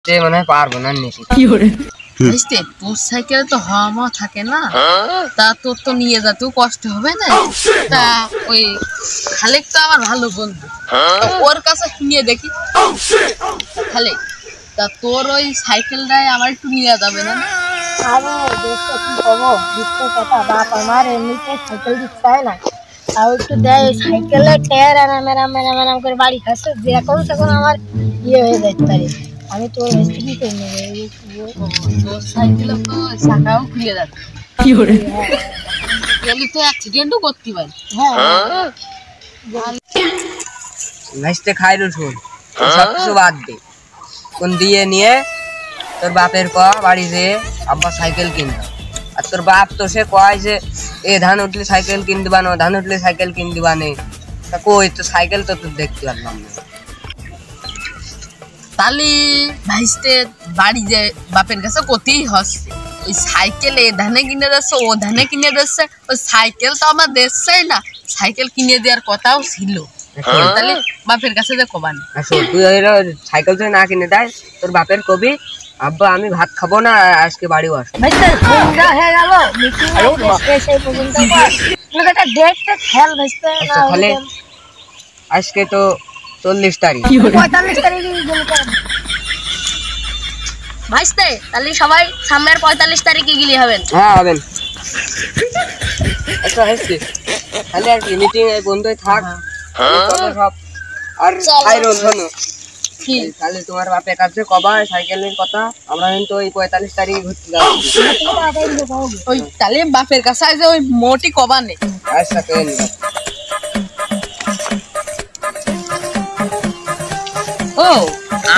তে মনে হয় পারবো না নিতে। কি করে বুঝতে তোর সাইকেলে তো হাওয়া থাকে না, তা তোর তো নিয়ে যেতেও কষ্ট হবে না। তা ওই খালেক তো আমার ভালো বন্ধু, ওর কাছে নিয়ে দেখি। খালেক, তা তোর ওই সাইকেলটাই আমার একটু নিয়ে যাবে না? আরে দেখতে কি করবো, দুঃখের কথা, বাপ আমার এমনিতে সাইকেল দিতে হয় না, তাও একটু দেয়। সাইকেলে টায়ার মেরাম করে বাড়ি খাচ্ছে, যে এখন আমার হয়ে যাইতে পারে। আমি তো কি করে নেবো, তোর সাইকেলে তো চাকাও খুলে যাচ্ছে। কি করে গেলে তো অ্যাক্সিডেন্টও করতে পারি। হ্যাঁ ভাইস্তে খাইরু শুন, সব কিছু বাদ দে। কোন দিয়ে নিয়ে তোর বাপের ক বাড়ি যেয়ে আব্বা সাইকেল কিনবা। আর তোর বাপ তো সে কয় যে এ ধান উঠলে সাইকেল কিন দিবা না, ধান উঠলে সাইকেল কিন দিবা নে। তা কই তো সাইকেল তো তোর দেখতে পারলাম না। তাহলে ভাইস্তে বাড়ি যে বাপের কাছে করতেই হচ্ছে, ওই সাইকেল এ ধানে কিনে যাচ্ছে, ও ধানে কিনে যাচ্ছে, ওই সাইকেল তো আমার দেখছেই না, সাইকেল কিনে দেওয়ার কথাও ছিল। তাহলে বাপের কাছে যে কবানি তুই সাইকেল যদি না কিনে দেয় তোর বাপের কবি আব্বা আমি ভাত খাবো না, আজকে বাড়িও আসবো। হয়ে গেল মিটিং সেই পর্যন্ত একটা ডেটটা খেয়াল ভাসতে না তাহলে আজকে তো 40 তারিখ, 45 তারিখে ভাইস্তে, তাহলে সবাই সামনের 45 তারিখে গেলে হবেন। হ্যাঁ হবেন। আচ্ছা হাসছি তাহলে আর কি মিটিং বন্ধই থাক, চলো সব। আর খাইরুল শোনো, তাহলে তোমার বাপের কাছে কবা সাইকেলের কথা, আমরা কিন্তু ওই 45 তারিখ ঘুরতে যাচ্ছি। ওই তাহলে বাপের কাছে যে ওই মোটি কবানে। আচ্ছা কেন ও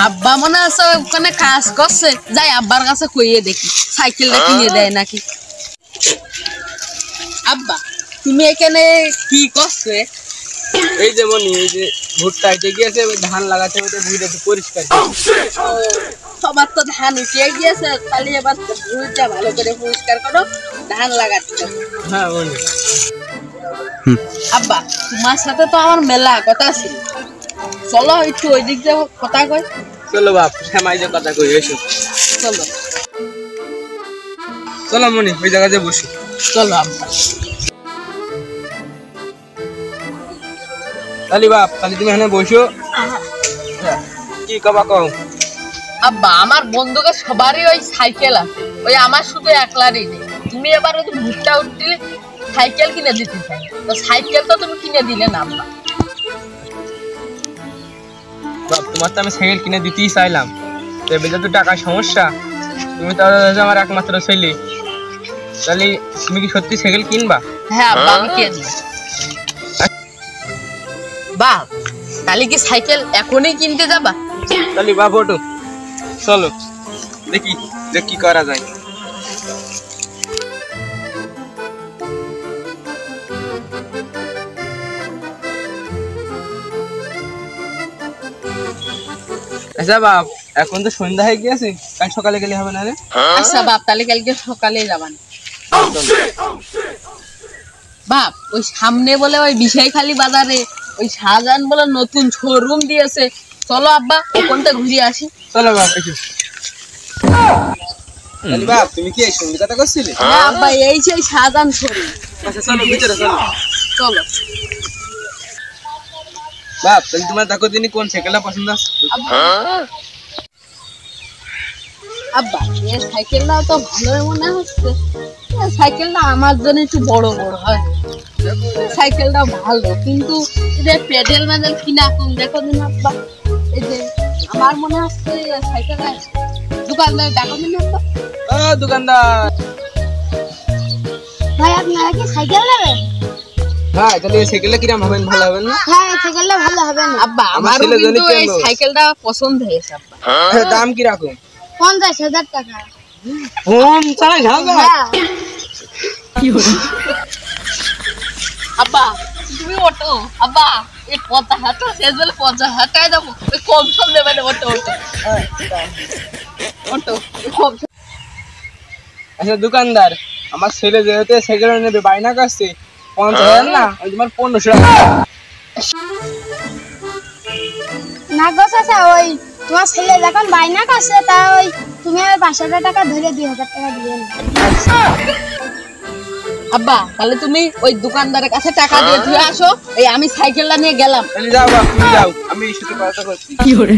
আব্বা মনে আছে ওখানে কাজ করছে, যাই আব্বার কাছে কইয়ে দেখি সাইকেলটা কিনে দেয় নাকি। আব্বা তুমি এখানে কি করছো? এই যেমন এই যে ভুট্টা এটে গিয়েছে, ধান লাগাতে হতে ভুঁড়ি একটু পরিষ্কার। সবার তো ধান উঠিয়ে গিয়েছে, তাহলে এবার ভুঁড়িটা ভালো করে পরিষ্কার করো, ধান লাগাতে হবে। হ্যাঁ বলি। আব্বা তোমার সাথে তো আমার মেলা কথা ছিল, চলো একটু ওই দিক দিয়ে কথা কই। চলো বাপ শ্যামাই যে কথা কই এসো। চলো চলো মনি ওই জায়গাতে বসি। চলো আব্বা। তাহলে বাপ তাহলে তুমি এখানে বসো, কি কবা কও। আব্বা আমার বন্ধুকে সবারই ওই সাইকেল আছে, ওই আমার শুধু একলারই নেই। তুমি এবার ওই ভুট্টা উঠলে সাইকেল কিনে দিতে চাই, তো সাইকেল তো তুমি কিনে দিলে না আব্বা। বাপ তোমার তো আমি সাইকেল কিনে দিতেই চাইলাম, টেবিলে তো টাকার সমস্যা, তুমি তাহলে আমার একমাত্র ছেলে, তাহলে তুমি কি সত্যি সাইকেল কিনবা? হ্যাঁ আব্বা আমি কিনবো। বাপ তাহলে কি সাইকেল এখনই কিনতে যাবা? তাহলে বাপ ওঠো, চলো দেখি যে কি করা যায়। আচ্ছা বাপ এখন তো সন্ধ্যা হয়ে গিয়েছে, কাল সকালে গেলে হবে না রে? আচ্ছা বাপ তাহলে কালকে সকালে যাবান। বাপ ওই সামনে বলে ওই বিষয়খালী বাজারে ওই শাহজাহান বলে নতুন শোরুম দিয়েছে, চলো আব্বা ওখানটা ঘুরে আসি। চলো বাপ এসো। তাহলে বাপ তুমি কি এই সঙ্গী কথা করছিলে? হ্যাঁ আব্বা এই সেই শাহজাহান শোরুম। আচ্ছা চলো ভিতরে চলো। চলো বাপ তাহলে তোমার দেখো দিনই কোন সাইকেলটা পছন্দ আছে। আব্বা এই সাইকেলটা তো ভালোই মনে হচ্ছে, এই সাইকেলটা আমার জন্য একটু বড় বড় হয়। সাইকেলটা ভালো কিন্তু এই যে পেডেল মেডেল কিনা কম দেখো দিন আব্বা। এই যে আমার মনে হচ্ছে সাইকেলটা দোকানদার দেখো দিন আব্বা। ও দোকানদার ভাই আপনারা কি সাইকেল নেবেন? ভাই তাহলে এই সাইকেলটা কিরম হবে, ভালো হবে না? হ্যাঁ সাইকেলটা ভালো হবে না। আব্বা আমার আমার ছেলে কিন্তু জানি এই কেন? সাইকেলটা পছন্দ হয়েছে আব্বা। দাম কি রাখুন? 50,000 টাকা। ফোন চালাই ঝাল হ্যাঁ কি করে আব্বা তুমি ওটো আব্বা, এই 50,000 শেষ বলে 50,000 টাকা দেবো, ওই কম সম দেবে না। ওটো ওটো ওটো কম। আচ্ছা দোকানদার আমার ছেলে যেহেতু সাইকেল নেবে বায়না করছে 50,000 না, ওই তোমার 1500 টাকা। না গো চাচা, ওই তোমার ছেলে যখন বাইনা কাছে তা ওই তুমি আর 500 টাকা ধরে 2000 টাকা দিয়ে নি। আব্বা তাহলে তুমি ওই দোকানদারের কাছে টাকা দিয়ে দিয়ে আসো, এই আমি সাইকেলটা নিয়ে গেলাম। যাও বাপ, তুমি যাও, আমি সাথে কথা করছি। কি hore